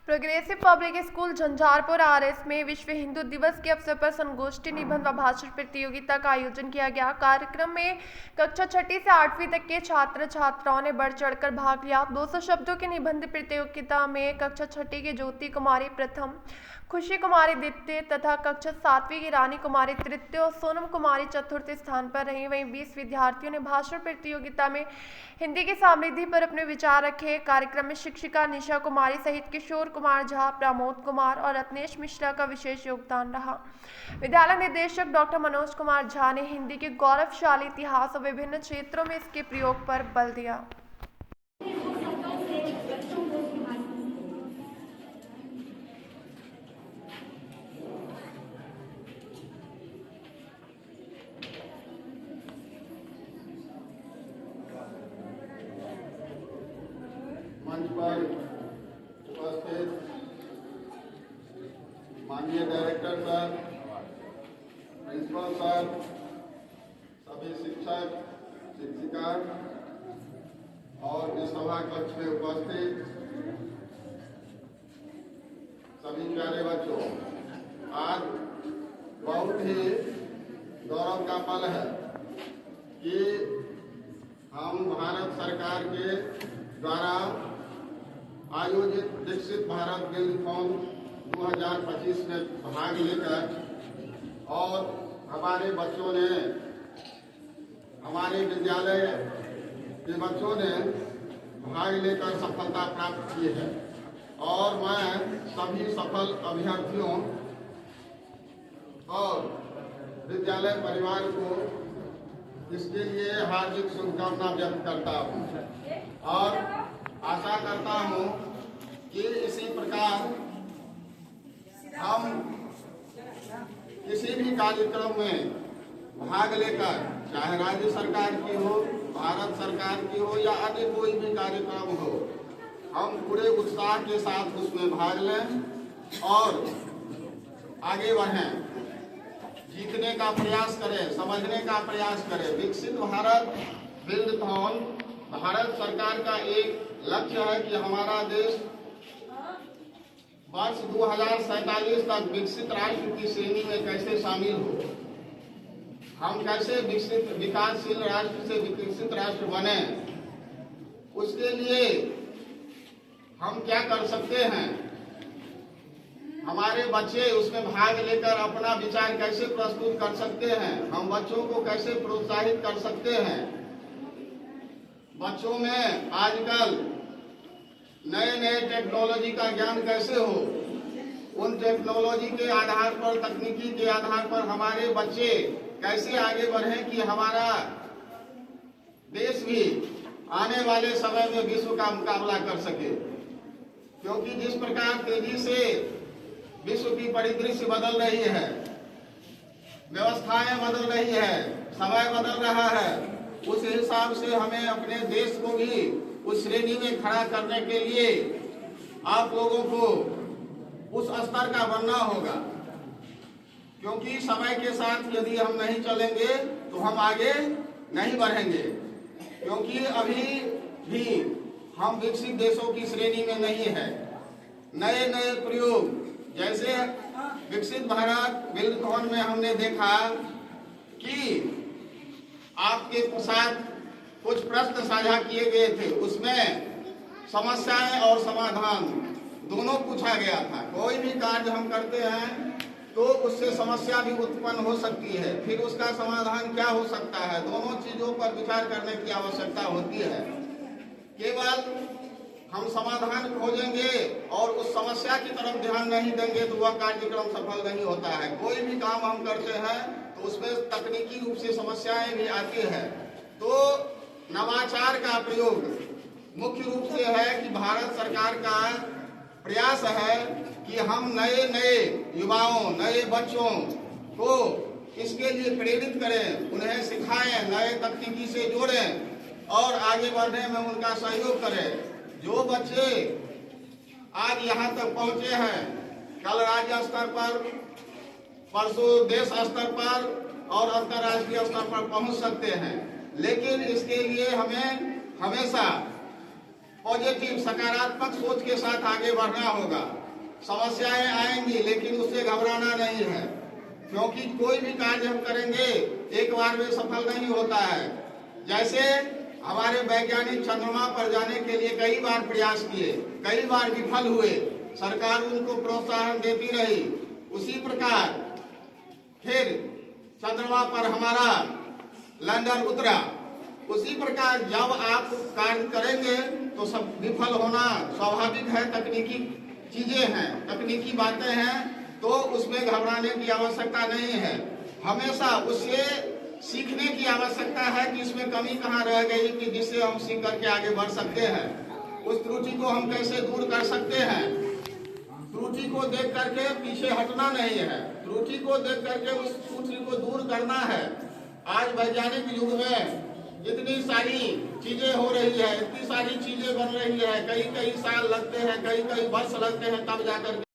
Progressive public school Jhanjharpur RS में विश्व हिंदू दिवस के अवसर पर संगोष्ठी निबंध व भाषण प्रतियोगिता का आयोजन किया गया। कार्यक्रम में कक्षा 6ठी से 8वीं तक के छात्र छात्राओं ने बढ़ चढ़कर भाग लिया। 200 शब्दों की निबंध प्रतियोगिता में कक्षा 6ठी की ज्योति कुमारी प्रथम, खुशी कुमारी द्वितीय तथा कक्षा 7वीं की रानी कुमारी तृतीय और सोनम कुमारी चतुर्थ स्थान पर रही। वहीं 20 विद्यार्थियों ने भाषण प्रतियोगिता में हिंदी की समृद्धि पर अपने विचार रखे। कार्यक्रम में शिक्षिका निशा कुमारी सहित किशोर कुमार झा, प्रमोद कुमार और रत्नेश मिश्रा का विशेष योगदान रहा। विद्यालय निदेशक डॉक्टर मनोज कुमार झा ने हिंदी के गौरवशाली इतिहास और विभिन्न क्षेत्रों में इसके प्रयोग पर बल दिया। मंच पर उपस्थित माननीय डायरेक्टर सर, प्रिंसिपल सर, सभी शिक्षक शिक्षिका और इस सभा कक्ष में उपस्थित सभी प्यारे बच्चों, आज बहुत ही गौरव का पल है कि हम भारत सरकार के द्वारा आयोजित विकसित भारत बिल्डथॉन 2025 में भाग लेकर और हमारे बच्चों ने, हमारे विद्यालय के बच्चों ने भाग लेकर सफलता प्राप्त की है। और मैं सभी सफल अभ्यर्थियों और विद्यालय परिवार को इसके लिए हार्दिक शुभकामना व्यक्त करता हूँ और आशा करता हूँ कि इसी प्रकार हम किसी भी कार्यक्रम में भाग लेकर, चाहे राज्य सरकार की हो, भारत सरकार की हो या अन्य कोई भी कार्यक्रम हो, हम पूरे उत्साह के साथ उसमें भाग लें और आगे बढ़ें, जीतने का प्रयास करें, समझने का प्रयास करें। विकसित भारत बिल्डथॉन भारत सरकार का एक लक्ष्य है कि हमारा देश वर्ष 2047 तक विकसित राष्ट्र की श्रेणी में कैसे शामिल हो, हम कैसे विकसित विकासशील राष्ट्र से विकसित राष्ट्र बने, उसके लिए हम क्या कर सकते हैं, हमारे बच्चे उसमें भाग लेकर अपना विचार कैसे प्रस्तुत कर सकते हैं, हम बच्चों को कैसे प्रोत्साहित कर सकते हैं। बच्चों में आजकल नए नए टेक्नोलॉजी का ज्ञान कैसे हो, उन टेक्नोलॉजी के आधार पर, तकनीकी के आधार पर हमारे बच्चे कैसे आगे बढ़े कि हमारा देश भी आने वाले समय में विश्व का मुकाबला कर सके। क्योंकि जिस प्रकार तेजी से विश्व की परिदृश्य बदल रही है, व्यवस्थाएं बदल रही है, समय बदल रहा है, उस हिसाब से हमें अपने देश को भी उस श्रेणी में खड़ा करने के लिए आप लोगों को उस स्तर का बनना होगा। क्योंकि समय के साथ यदि हम नहीं चलेंगे तो हम आगे नहीं बढ़ेंगे। क्योंकि अभी भी हम विकसित देशों की श्रेणी में नहीं है। नए नए प्रयोग, जैसे विकसित भारत बिल्डथॉन में हमने देखा कि आपके साथ कुछ प्रश्न साझा किए गए थे, उसमें समस्याएं और समाधान दोनों पूछा गया था। कोई भी कार्य हम करते हैं तो उससे समस्या भी उत्पन्न हो सकती है, फिर उसका समाधान क्या हो सकता है, दोनों चीजों पर विचार करने की आवश्यकता होती है। केवल हम समाधान खोजेंगे और उस समस्या की तरफ ध्यान नहीं देंगे तो वह कार्यक्रम सफल नहीं होता है। कोई भी काम हम करते हैं तो उसमें तकनीकी रूप से समस्याएं भी आती है। तो नवाचार का प्रयोग मुख्य रूप से है कि भारत सरकार का प्रयास है कि हम नए नए युवाओं, नए बच्चों को इसके लिए प्रेरित करें, उन्हें सिखाएं, नए तकनीकी से जोड़ें और आगे बढ़ने में उनका सहयोग करें। जो बच्चे आज यहाँ तक पहुँचे हैं, कल राज्य स्तर पर, परसों देश स्तर पर और अंतर्राष्ट्रीय स्तर पर पहुँच सकते हैं। लेकिन इसके लिए हमें हमेशा पॉजिटिव सकारात्मक सोच के साथ आगे बढ़ना होगा। समस्याएं आएंगी लेकिन उससे घबराना नहीं है, क्योंकि कोई भी कार्य हम करेंगे एक बार में सफल नहीं होता है। जैसे हमारे वैज्ञानिक चंद्रमा पर जाने के लिए कई बार प्रयास किए, कई बार विफल हुए, सरकार उनको प्रोत्साहन देती रही। उसी प्रकार फिर चंद्रमा पर हमारा लैंडर उतरा। उसी प्रकार जब आप कार्य करेंगे तो सब विफल होना स्वाभाविक है। तकनीकी चीजें हैं, तकनीकी बातें हैं, तो उसमें घबराने की आवश्यकता नहीं है। हमेशा उससे सीखने की आवश्यकता है कि इसमें कमी कहाँ रह गई कि जिससे हम सीख करके आगे बढ़ सकते हैं। उस त्रुटि को हम कैसे दूर कर सकते हैं। त्रुटि को देख करके पीछे हटना नहीं है, त्रुटि को देख करके उस त्रुटि को दूर करना है। आज वैज्ञानिक युग में इतनी सारी चीजें हो रही है, इतनी सारी चीजें बन रही है, कई साल लगते हैं, कई वर्ष लगते हैं, तब जाकर